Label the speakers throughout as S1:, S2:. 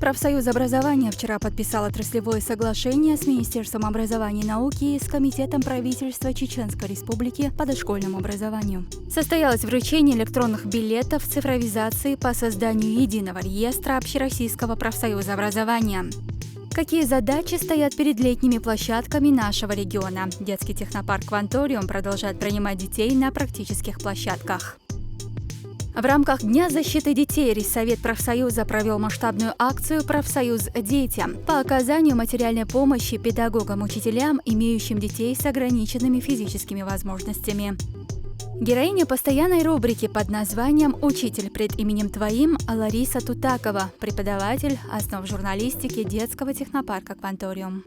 S1: Профсоюз образования вчера подписал отраслевое соглашение с Министерством образования и науки и с Комитетом правительства Чеченской Республики по дошкольному образованию. Состоялось вручение электронных билетов цифровизации по созданию единого реестра Общероссийского профсоюза образования. Какие задачи стоят перед летними площадками нашего региона? Детский технопарк «Кванториум» продолжает принимать детей на практических площадках. В рамках Дня защиты детей Риссовет профсоюза провел масштабную акцию «Профсоюз детям» по оказанию материальной помощи педагогам-учителям, имеющим детей с ограниченными физическими возможностями. Героиня постоянной рубрики под названием «Учитель пред именем Твоим» Лариса Тутакова, преподаватель основ журналистики детского технопарка «Кванториум».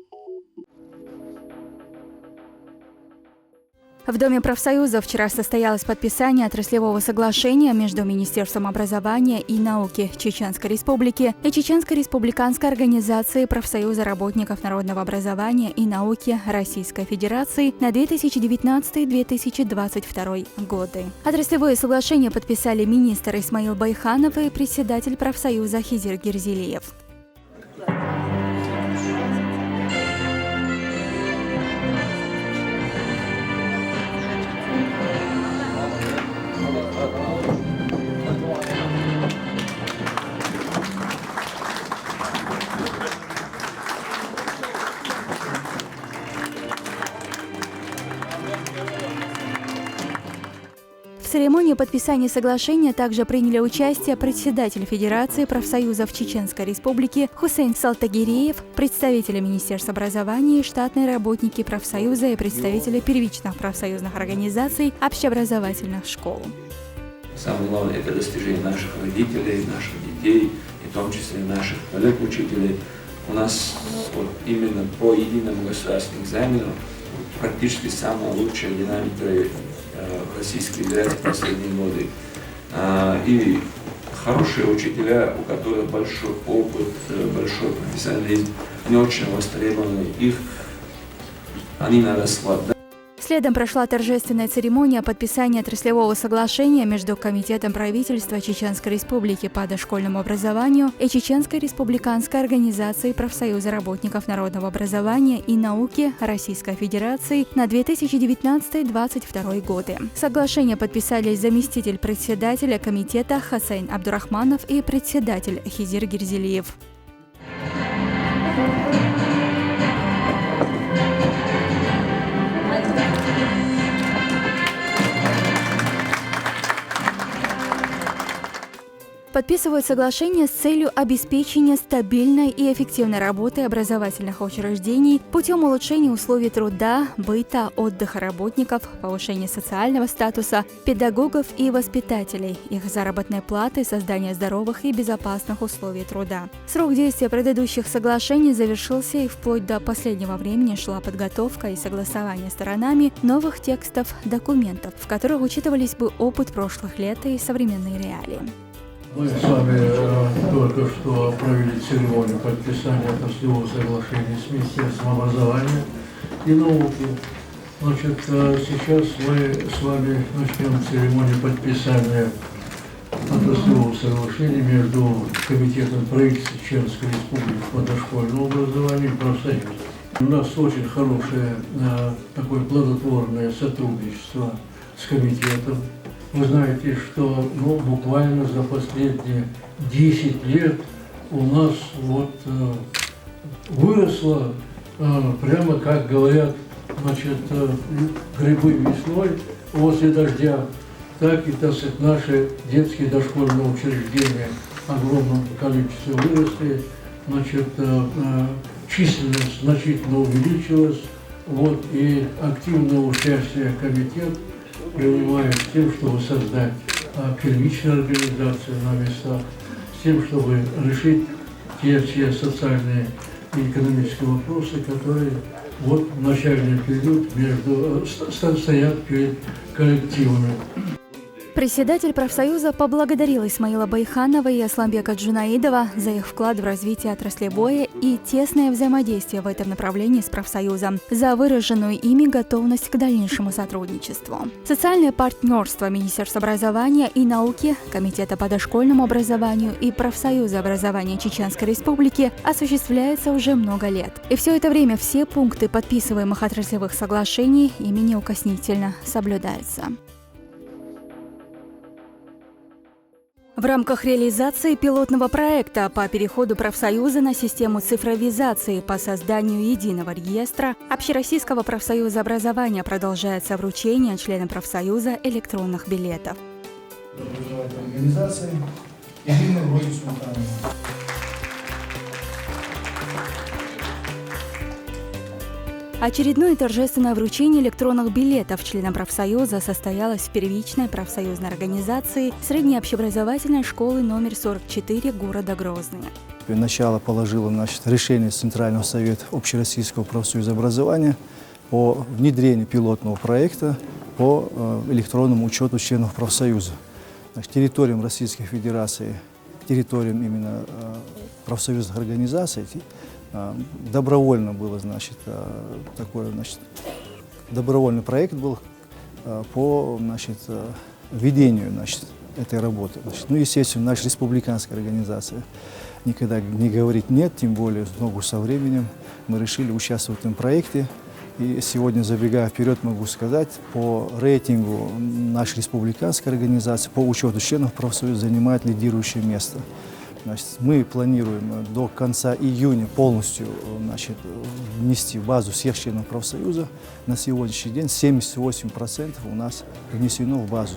S1: В Доме профсоюза вчера состоялось подписание отраслевого соглашения между Министерством образования и науки Чеченской Республики и Чеченской республиканской организацией профсоюза работников народного образования и науки Российской Федерации на 2019-2022 годы. Отраслевое соглашение подписали министр Исмаил Байханов и председатель профсоюза Хизир Гирзилиев. В церемонии подписания соглашения также приняли участие председатель Федерации профсоюзов Чеченской Республики Хусейн Салтагиреев, представители Министерства образования и штатные работники профсоюза и представители первичных профсоюзных организаций общеобразовательных школ.
S2: Самое главное – это достижение наших родителей, наших детей, и в том числе наших коллег-учителей. У нас вот именно по единому государственному экзамену практически самая лучшая динамика в Российской Федерации в последние годы. И хорошие учителя, у которых большой опыт, большой профессионализм, не очень востребованы, они на расклад.
S1: Следом прошла торжественная церемония подписания отраслевого соглашения между Комитетом правительства Чеченской Республики по дошкольному образованию и Чеченской республиканской организацией профсоюза работников народного образования и науки Российской Федерации на 2019-2022 годы. Соглашение подписали заместитель председателя комитета Хасейн Абдурахманов и председатель Хизир Гирзилиев. Подписывают соглашение с целью обеспечения стабильной и эффективной работы образовательных учреждений путем улучшения условий труда, быта, отдыха работников, повышения социального статуса педагогов и воспитателей, их заработной платы, создания здоровых и безопасных условий труда. Срок действия предыдущих соглашений завершился, и вплоть до последнего времени шла подготовка и согласование сторонами новых текстов документов, в которых учитывались бы опыт прошлых лет и современные реалии.
S3: Мы с вами только что провели церемонию подписания отраслевого соглашения с Министерством образования и науки. Значит, сейчас мы с вами начнем церемонию подписания отраслевого соглашения между Комитетом правительства Чеченской Республики по дошкольному образованию и профсоюзом. У нас очень хорошее такое плодотворное сотрудничество с комитетом. Вы знаете, что буквально за последние 10 лет у нас выросло, прямо как говорят, грибы весной после дождя, так и, наши детские дошкольные учреждения в огромном количестве выросли, численность значительно увеличилась, и активное участие комитета принимает с тем, чтобы создать первичные организации на местах, с тем, чтобы решить те социальные и экономические вопросы, которые в начальный период стоят перед коллективами.
S1: Председатель профсоюза поблагодарил Исмаила Байханова и Асламбека Джунаидова за их вклад в развитие отраслевое и тесное взаимодействие в этом направлении с профсоюзом, за выраженную ими готовность к дальнейшему сотрудничеству. Социальное партнерство Министерства образования и науки, Комитета по дошкольному образованию и Профсоюза образования Чеченской Республики осуществляется уже много лет. И все это время все пункты подписываемых отраслевых соглашений ими неукоснительно соблюдаются. В рамках реализации пилотного проекта по переходу профсоюза на систему цифровизации по созданию единого реестра Общероссийского профсоюза образования продолжается вручение членам профсоюза электронных билетов. Очередное торжественное вручение электронных билетов членам профсоюза состоялось в первичной профсоюзной организации Средней общеобразовательной школы номер 44 города Грозный.
S4: Начало положило решение Центрального совета Общероссийского профсоюза образования по внедрению пилотного проекта по электронному учету членов профсоюза. Территориям Российской Федерации, территориям именно профсоюзных организаций добровольно было, такой, добровольный проект был по, ведению, этой работы. Ну, естественно, наша республиканская организация никогда не говорит «нет», тем более в ногу со временем. Мы решили участвовать в этом проекте. И сегодня, забегая вперед, могу сказать, по рейтингу нашей республиканской организации по учету членов профсоюза занимает лидирующее место. Мы планируем до конца июня полностью внести в базу всех членов профсоюза. На сегодняшний день 78% у нас внесено в базу.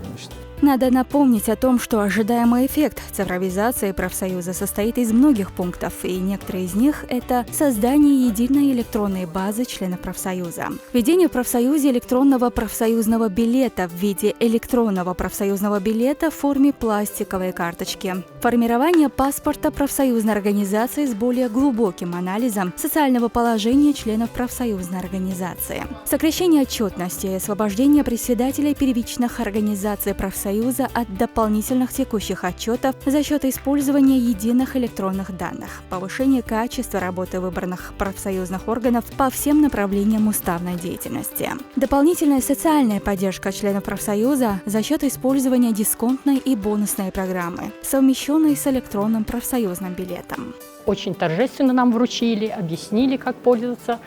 S1: Надо напомнить о том, что ожидаемый эффект цифровизации профсоюза состоит из многих пунктов, и некоторые из них – это создание единой электронной базы членов профсоюза, введение в профсоюзе электронного профсоюзного билета в виде электронного профсоюзного билета в форме пластиковой карточки, формирование паспорта профсоюзной организации с более глубоким анализом социального положения членов профсоюзной организации, сокращение отчетности и освобождение председателей первичных организаций профсоюза от дополнительных текущих отчетов за счет использования единых электронных данных, повышение качества работы выбранных профсоюзных органов по всем направлениям уставной деятельности, дополнительная социальная поддержка членов профсоюза за счет использования дисконтной и бонусной программы, совмещенной с электронным профсоюзным билетом.
S5: Очень торжественно нам вручили, объяснили, как пользоваться.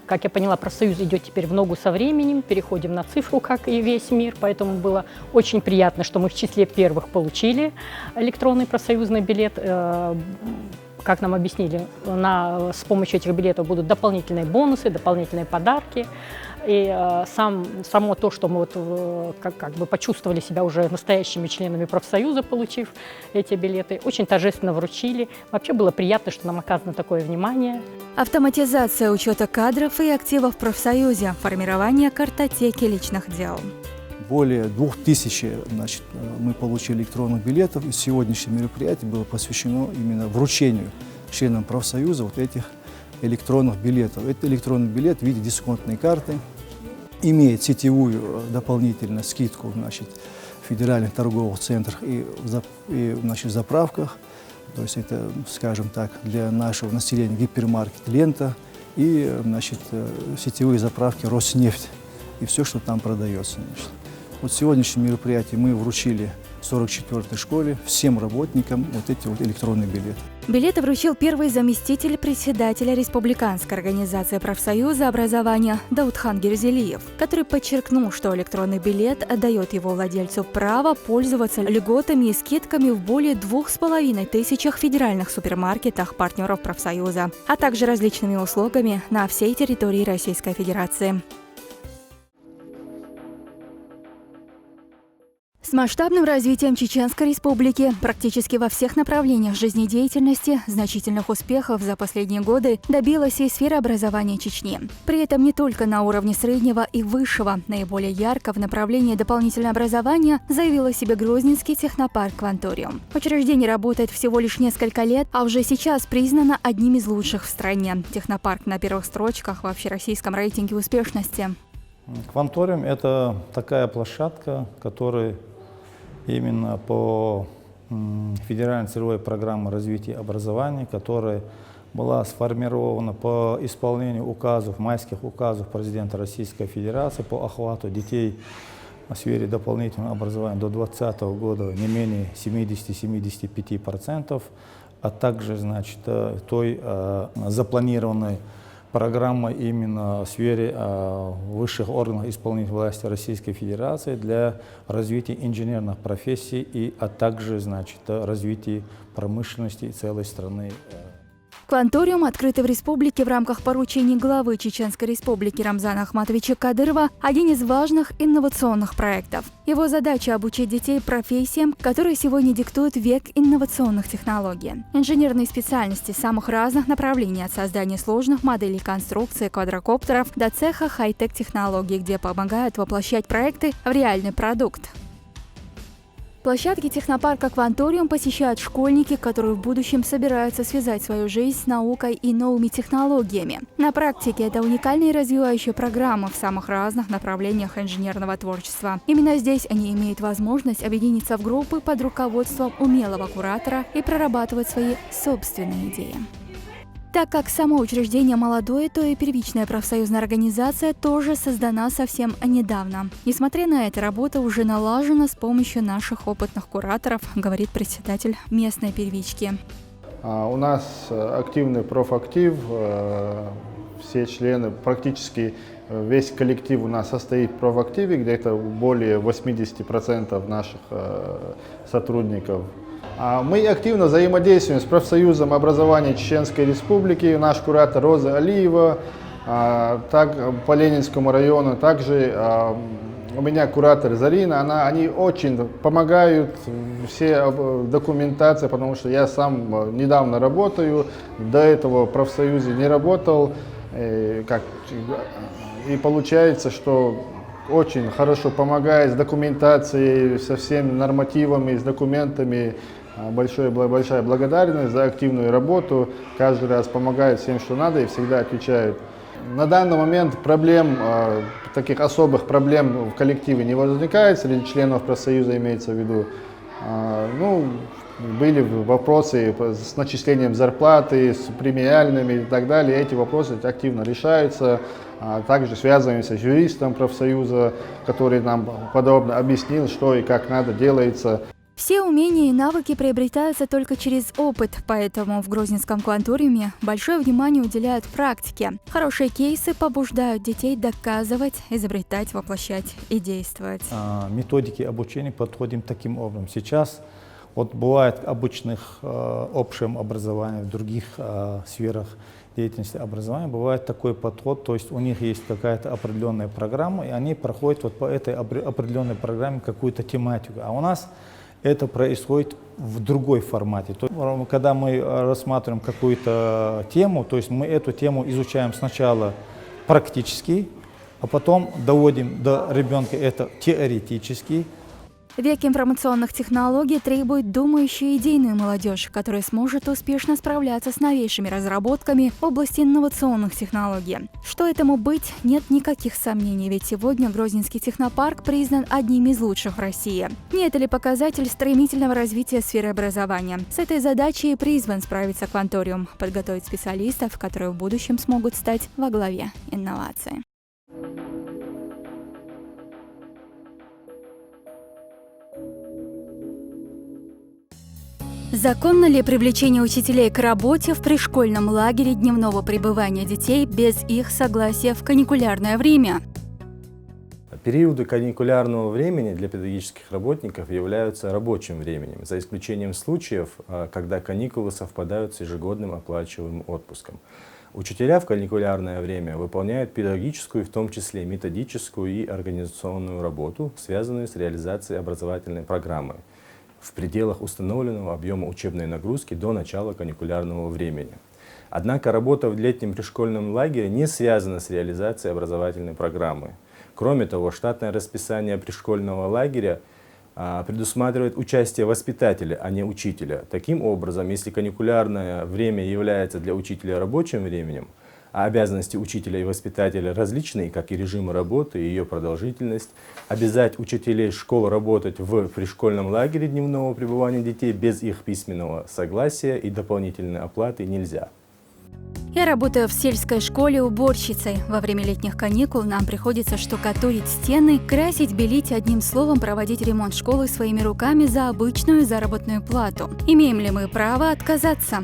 S5: Как я поняла, профсоюз идет теперь в ногу со временем, переходим на цифру, как и весь мир, поэтому было очень приятно, что мы в числе первых получили электронный профсоюзный билет. Как нам объяснили, с помощью этих билетов будут дополнительные бонусы, дополнительные подарки. И само то, что мы как бы почувствовали себя уже настоящими членами профсоюза, получив эти билеты, очень торжественно вручили. Вообще было приятно, что нам оказано такое внимание.
S1: Автоматизация учета кадров и активов в профсоюзе, формирование картотеки личных дел.
S4: Более 2000 мы получили электронных билетов, и сегодняшнее мероприятие было посвящено именно вручению членам профсоюза вот этих электронных билетов. Это электронный билет в виде дисконтной карты, имеет сетевую дополнительную скидку в федеральных торговых центрах и в заправках. То есть это, скажем так, для нашего населения гипермаркет «Лента» и сетевые заправки «Роснефть» и все, что там продается. Вот сегодняшнее мероприятие мы вручили в 44-й школе всем работникам вот эти электронные билеты.
S1: Билеты вручил первый заместитель председателя Республиканской организации профсоюза образования Даудхан Герзелиев, который подчеркнул, что электронный билет дает его владельцу право пользоваться льготами и скидками в более 2500 федеральных супермаркетах партнеров профсоюза, а также различными услугами на всей территории Российской Федерации. С масштабным развитием Чеченской Республики практически во всех направлениях жизнедеятельности значительных успехов за последние годы добилась и сфера образования Чечни. При этом не только на уровне среднего и высшего, наиболее ярко в направлении дополнительного образования заявил о себе Грозненский технопарк «Кванториум». Учреждение работает всего лишь несколько лет, а уже сейчас признано одним из лучших в стране. Технопарк на первых строчках в общероссийском рейтинге успешности.
S6: «Кванториум» — это такая площадка, которая именно по федеральной целевой программе развития образования, которая была сформирована по исполнению указов, майских указов президента Российской Федерации по охвату детей в сфере дополнительного образования до 2020 года не менее 70-75%, а также, значит, той запланированной программой именно в сфере высших органов исполнительной власти Российской Федерации для развития инженерных профессий, а также, значит, развития промышленности и целой страны.
S1: Кванториум, открытый в республике в рамках поручений главы Чеченской Республики Рамзана Ахматовича Кадырова, один из важных инновационных проектов. Его задача – обучить детей профессиям, которые сегодня диктуют век инновационных технологий. Инженерные специальности самых разных направлений, от создания сложных моделей конструкции квадрокоптеров до цеха хай-тек технологий, где помогают воплощать проекты в реальный продукт. Площадки технопарка «Кванториум» посещают школьники, которые в будущем собираются связать свою жизнь с наукой и новыми технологиями. На практике это уникальная и развивающая программа в самых разных направлениях инженерного творчества. Именно здесь они имеют возможность объединиться в группы под руководством умелого куратора и прорабатывать свои собственные идеи. Так как само учреждение молодое, то и первичная профсоюзная организация тоже создана совсем недавно. Несмотря на это, работа уже налажена с помощью наших опытных кураторов, говорит председатель местной первички.
S7: У нас активный профактив, все члены, практически весь коллектив у нас состоит в профактиве, где-то более 80% наших сотрудников. Мы активно взаимодействуем с профсоюзом образования Чеченской Республики, наш куратор Роза Алиева, так, по Ленинскому району, также у меня куратор Зарина, они очень помогают, все документации, потому что я сам недавно работаю, до этого в профсоюзе не работал, и получается, что очень хорошо помогает с документацией, со всеми нормативами, с документами. Большая благодарность за активную работу. Каждый раз помогает всем, что надо, и всегда отвечают. На данный момент таких особых проблем в коллективе не возникает, среди членов профсоюза имеется в виду. Были вопросы с начислением зарплаты, с премиальными и так далее. Эти вопросы активно решаются. Также связываемся с юристом профсоюза, который нам подробно объяснил, что и как надо делается.
S1: Все умения и навыки приобретаются только через опыт, поэтому в Грозненском кванториуме большое внимание уделяют практике. Хорошие кейсы побуждают детей доказывать, изобретать, воплощать и действовать.
S6: Методики обучения подходим таким образом. Сейчас бывает обычных общем образовании, в других сферах деятельности образования бывает такой подход, то есть у них есть какая-то определенная программа, и они проходят по этой определенной программе какую-то тематику. А у нас это происходит в другой формате. То есть, когда мы рассматриваем какую-то тему, то есть мы эту тему изучаем сначала практически, а потом доводим до ребенка это теоретически.
S1: Век информационных технологий требует думающую идейную молодежь, которая сможет успешно справляться с новейшими разработками в области инновационных технологий. Что этому быть, нет никаких сомнений, ведь сегодня Грозненский технопарк признан одним из лучших в России. Не это ли показатель стремительного развития сферы образования? С этой задачей и призван справиться Кванториум – подготовить специалистов, которые в будущем смогут стать во главе инноваций. Законно ли привлечение учителей к работе в пришкольном лагере дневного пребывания детей без их согласия в каникулярное время?
S8: Периоды каникулярного времени для педагогических работников являются рабочим временем, за исключением случаев, когда каникулы совпадают с ежегодным оплачиваемым отпуском. Учителя в каникулярное время выполняют педагогическую, в том числе методическую и организационную работу, связанную с реализацией образовательной программы в пределах установленного объема учебной нагрузки до начала каникулярного времени. Однако работа в летнем пришкольном лагере не связана с реализацией образовательной программы. Кроме того, штатное расписание пришкольного лагеря предусматривает участие воспитателя, а не учителя. Таким образом, если каникулярное время является для учителя рабочим временем, А обязанности учителя и воспитателя различные, как и режимы работы и ее продолжительность. Обязать учителей школ работать в пришкольном лагере дневного пребывания детей без их письменного согласия и дополнительной оплаты нельзя.
S1: Я работаю в сельской школе уборщицей. Во время летних каникул нам приходится штукатурить стены, красить, белить, одним словом проводить ремонт школы своими руками за обычную заработную плату. Имеем ли мы право отказаться?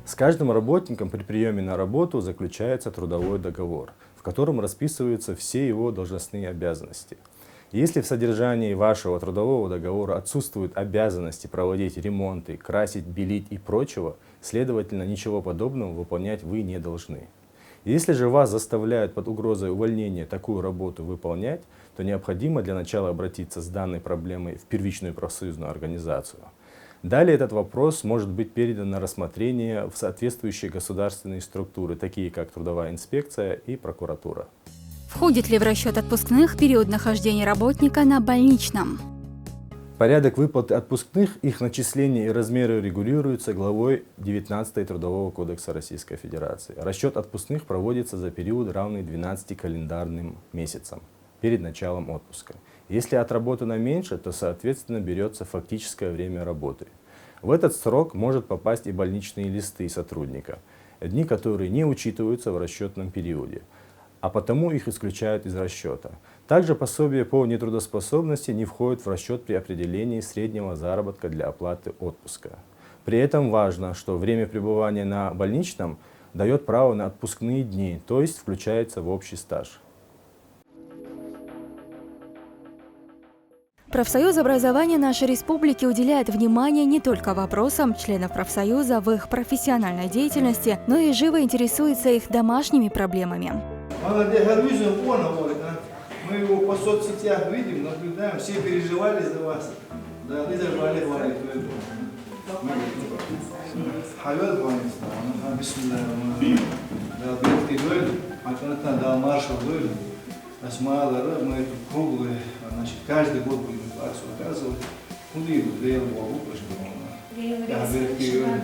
S8: С каждым работником при приеме на работу заключается трудовой договор, в котором расписываются все его должностные обязанности. Если в содержании вашего трудового договора отсутствуют обязанности проводить ремонты, красить, белить и прочего, следовательно, ничего подобного выполнять вы не должны. Если же вас заставляют под угрозой увольнения такую работу выполнять, то необходимо для начала обратиться с данной проблемой в первичную профсоюзную организацию. Далее этот вопрос может быть передан на рассмотрение в соответствующие государственные структуры, такие как трудовая инспекция и прокуратура.
S1: Входит ли в расчет отпускных период нахождения работника на больничном?
S8: Порядок выплаты отпускных, их начисления и размеры регулируются главой 19 Трудового кодекса Российской Федерации. Расчет отпускных проводится за период, равный 12 календарным месяцам перед началом отпуска. Если отработано меньше, то, соответственно, берется фактическое время работы. В этот срок может попасть и больничные листы сотрудника, дни, которые не учитываются в расчетном периоде, а потому их исключают из расчета. Также пособие по нетрудоспособности не входит в расчет при определении среднего заработка для оплаты отпуска. При этом важно, что время пребывания на больничном дает право на отпускные дни, то есть включается в общий стаж.
S1: Профсоюз образования нашей республики уделяет внимание не только вопросам членов профсоюза в их профессиональной деятельности, но и живо интересуется их домашними проблемами.
S9: Мы его по соцсетях видим, наблюдаем, все переживали за вас. Да, не зажали говорит. Hayal koymuşlar. Ama bismillahirrahmanirrahim. Да, бедки говорят, а да, маршал говорит, осмалары, мы тут круглые, значит, каждый год будем акцию оказывать. Куда идут? Да я могу, почему? Да, бедки говорят.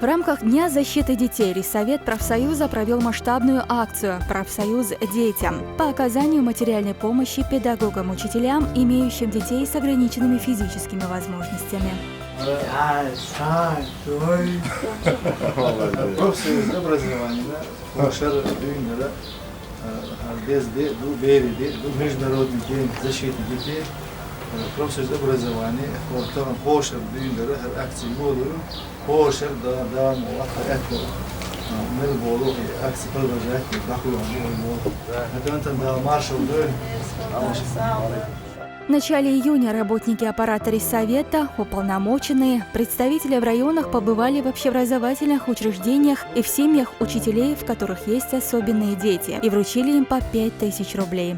S1: В рамках Дня защиты детей Риссовет профсоюза провел масштабную акцию «Профсоюз детям» по оказанию материальной помощи педагогам-учителям, имеющим детей с ограниченными физическими возможностями.
S9: Профсоюз образования, международный день защиты детей, профсоюз образования, Пошер, акции Пошер, да, мы акции продолжать, это маршал,
S1: В начале июня работники аппарата Риссовета, уполномоченные, представители в районах побывали в общеобразовательных учреждениях и в семьях учителей, в которых есть особенные дети, и вручили им по 5000 рублей.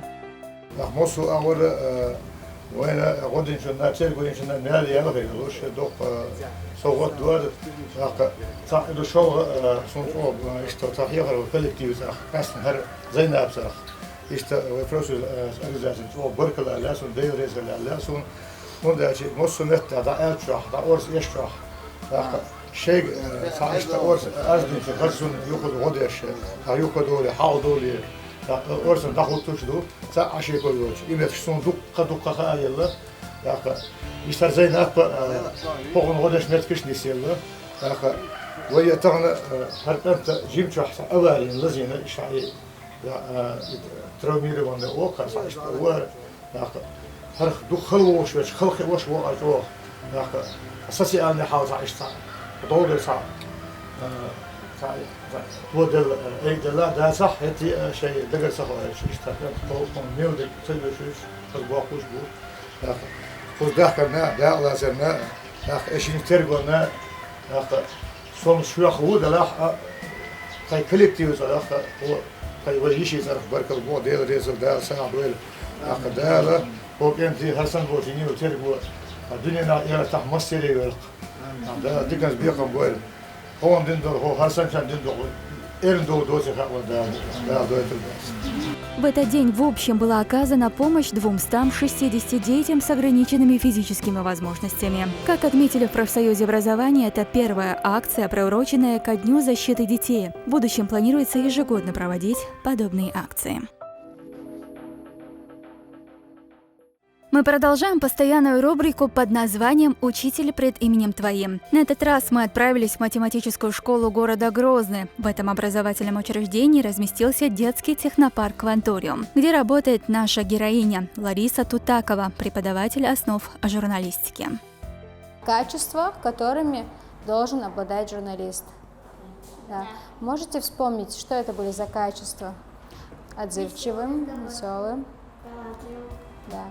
S10: İşte profesör organizasyonu o bırkılar lazım, devreler lazım. Onda şey musumet da elçah da ors eşrah. Şey işte ors azdın ki kaçın yukarı odeş. Ha yukarı doğru havdolu. Orsun dahultuçdu. Sa aşağı koyuyor. İmet son dukka ayılı. İşte Zeynep poğun odeş metkiş nisiyeli. Ve tağına harkanta jimçah avalin lazine işayi травмированное око, значит, هر دخل وش خلق وش وقعوا социальный хаос, долго صار ودل أيدلا ده صح هتي شيء دقر صح اشتغل طول ميودك تلو شوش الباقوش بو خود ده كنا ده لازمنا إيش نترجمنا صون شو خود لا كاي كولكتيف صراحة هو كاي وجيشي صراحة بركة البو ده ريزل ده سنة دويل ده هو كنتي حسن بوتيني وترجمو الدنيا ناقية تح مصيري ويلق ده دكان بيقام بويل هو دندور هو حسن كان دندور elin doğduğu haklı daha doyurulmaz.
S1: В этот день в общем была оказана помощь 260 детям с ограниченными физическими возможностями. Как отметили в профсоюзе образования, это первая акция, приуроченная ко Дню защиты детей. В будущем планируется ежегодно проводить подобные акции. Мы продолжаем постоянную рубрику под названием «Учитель пред именем Твоим». На этот раз мы отправились в математическую школу города Грозный. В этом образовательном учреждении разместился детский технопарк «Кванториум», где работает наша героиня Лариса Тутакова, преподаватель основ журналистики.
S11: Качества, которыми должен обладать журналист. Да. Можете вспомнить, что это были за качества? Отзывчивым, веселым. Да.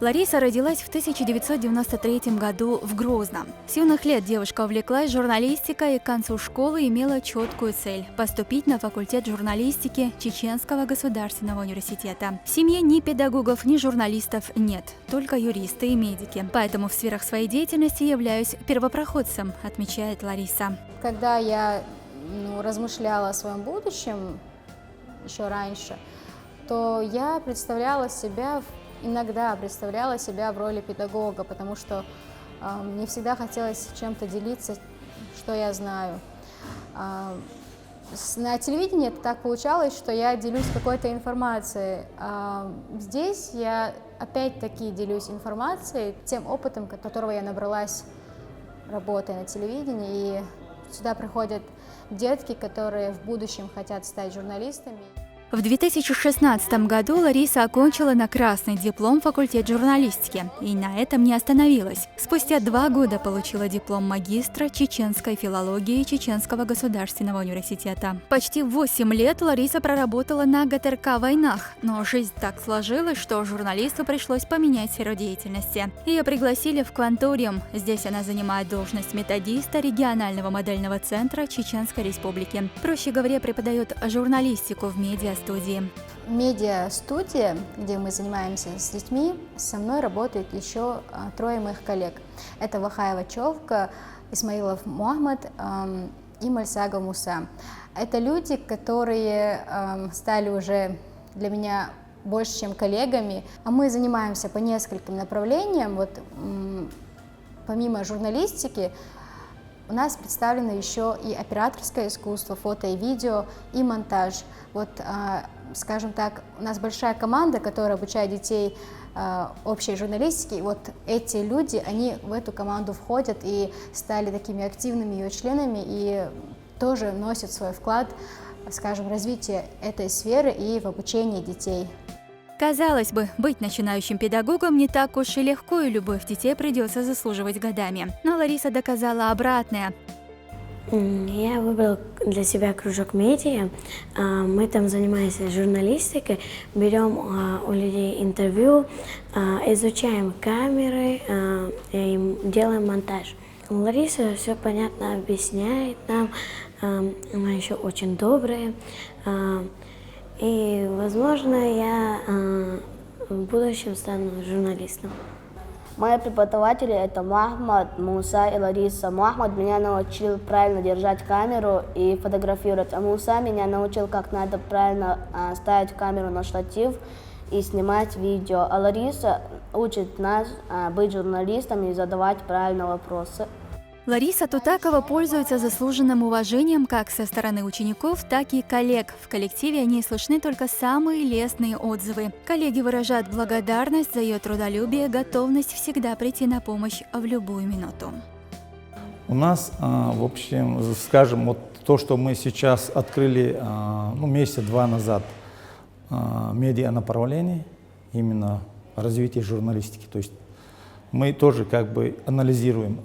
S1: Лариса родилась в 1993 году в Грозном. С юных лет девушка увлеклась журналистикой и к концу школы имела четкую цель – поступить на факультет журналистики Чеченского государственного университета. В семье ни педагогов, ни журналистов нет, только юристы и медики. Поэтому в сферах своей деятельности являюсь первопроходцем, отмечает Лариса.
S11: Когда я размышляла о своем будущем еще раньше, то я иногда представляла себя в роли педагога, потому что мне всегда хотелось чем-то делиться, что я знаю. На телевидении это так получалось, что я делюсь какой-то информацией. Здесь я опять-таки делюсь информацией, тем опытом, которого я набралась, работая на телевидении. И сюда приходят детки, которые в будущем хотят стать журналистами.
S1: В 2016 году Лариса окончила на красный диплом факультет журналистики и на этом не остановилась. Спустя 2 года получила диплом магистра чеченской филологии Чеченского государственного университета. Почти 8 лет Лариса проработала на ГТРК «Войнах», но жизнь так сложилась, что журналисту пришлось поменять сферу деятельности. Ее пригласили в «Кванториум». Здесь она занимает должность методиста регионального модельного центра Чеченской Республики. Проще говоря, преподает журналистику в медиа-студии.
S11: Медиа-студия, где мы занимаемся с детьми, со мной работают еще 3 моих коллег. Это Вахаева Човка, Исмаилов Мухаммад и Мальсага Муса. Это люди, которые стали уже для меня больше, чем коллегами. А мы занимаемся по нескольким направлениям. Вот, помимо журналистики, у нас представлено еще и операторское искусство, фото и видео, и монтаж. Вот, скажем так, у нас большая команда, которая обучает детей общей журналистике. И вот эти люди, они в эту команду входят и стали такими активными ее членами и тоже носят свой вклад, скажем, в развитие этой сферы и в обучение детей.
S1: Казалось бы, быть начинающим педагогом не так уж и легко, и любовь детей придется заслуживать годами. Но Лариса доказала обратное.
S12: Я выбрала для себя кружок медиа. Мы там занимаемся журналистикой, берем у людей интервью, изучаем камеры и делаем монтаж. Лариса все понятно объясняет нам, она еще очень добрая. И, возможно, я в будущем стану журналистом.
S13: Мои преподаватели — это Мухаммад, Муса и Лариса. Мухаммад меня научил правильно держать камеру и фотографировать, а Муса меня научил, как надо правильно ставить камеру на штатив и снимать видео. А Лариса учит нас быть журналистами и задавать правильные вопросы.
S1: Лариса Тутакова пользуется заслуженным уважением как со стороны учеников, так и коллег. В коллективе о ней слышны только самые лестные отзывы. Коллеги выражают благодарность за ее трудолюбие, готовность всегда прийти на помощь в любую минуту.
S6: У нас, в общем, скажем, вот то, что мы сейчас открыли месяца 2 назад, медиа-направление, именно развитие журналистики, то есть мы тоже как бы анализируем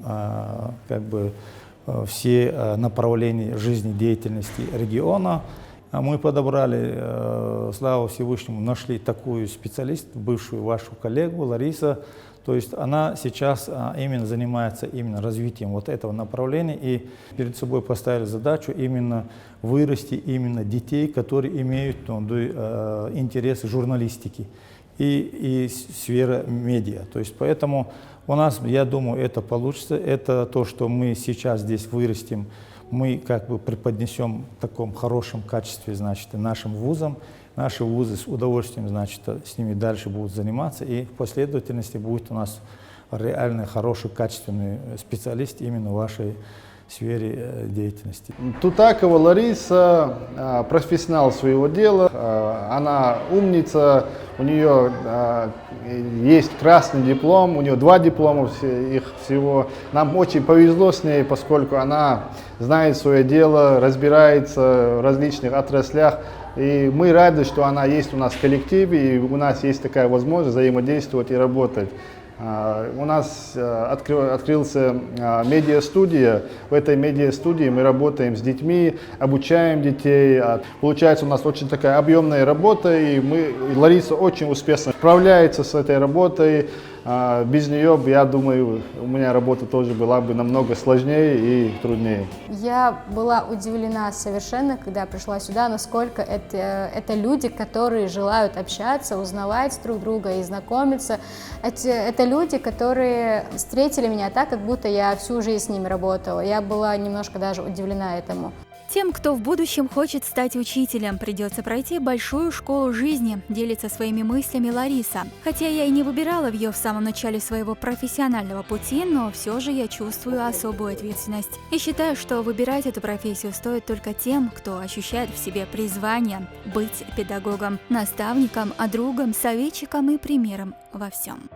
S6: все направления жизнедеятельности региона. Мы подобрали, слава Всевышнему, нашли такую специалистку, бывшую вашу коллегу Лариса. То есть она сейчас именно занимается именно развитием вот этого направления и перед собой поставили задачу именно вырасти именно детей, которые имеют интересы журналистики и сфера медиа. То есть поэтому у нас, я думаю, это получится. Это то, что мы сейчас здесь вырастим мы как бы преподнесем в таком хорошем качестве, значит, нашим вузам. Наши вузы с удовольствием, значит, с ними дальше будут заниматься, и в последовательности будет у нас реально хороший, качественный специалист именно в вашей сфере деятельности.
S7: Тутакова Лариса, профессионал своего дела, она умница, у нее есть красный диплом, у нее 2 диплома их всего. Нам очень повезло с ней, поскольку она знает свое дело, разбирается в различных отраслях. И мы рады, что она есть у нас в коллективе, и у нас есть такая возможность взаимодействовать и работать. У нас открылся медиа-студия. В этой медиа-студии мы работаем с детьми, обучаем детей. Получается, у нас очень такая объемная работа, и Лариса очень успешно справляется с этой работой. Без нее, я думаю, у меня работа тоже была бы намного сложнее и труднее.
S11: Я была удивлена совершенно, когда пришла сюда, насколько это люди, которые желают общаться, узнавать друг друга и знакомиться. Это люди, которые встретили меня так, как будто я всю жизнь с ними работала. Я была немножко даже удивлена этому.
S1: Тем, кто в будущем хочет стать учителем, придется пройти большую школу жизни, делится своими мыслями Лариса. Хотя я и не выбирала ее в самом начале своего профессионального пути, но все же я чувствую особую ответственность. И считаю, что выбирать эту профессию стоит только тем, кто ощущает в себе призвание быть педагогом, наставником, другом, советчиком и примером во всем.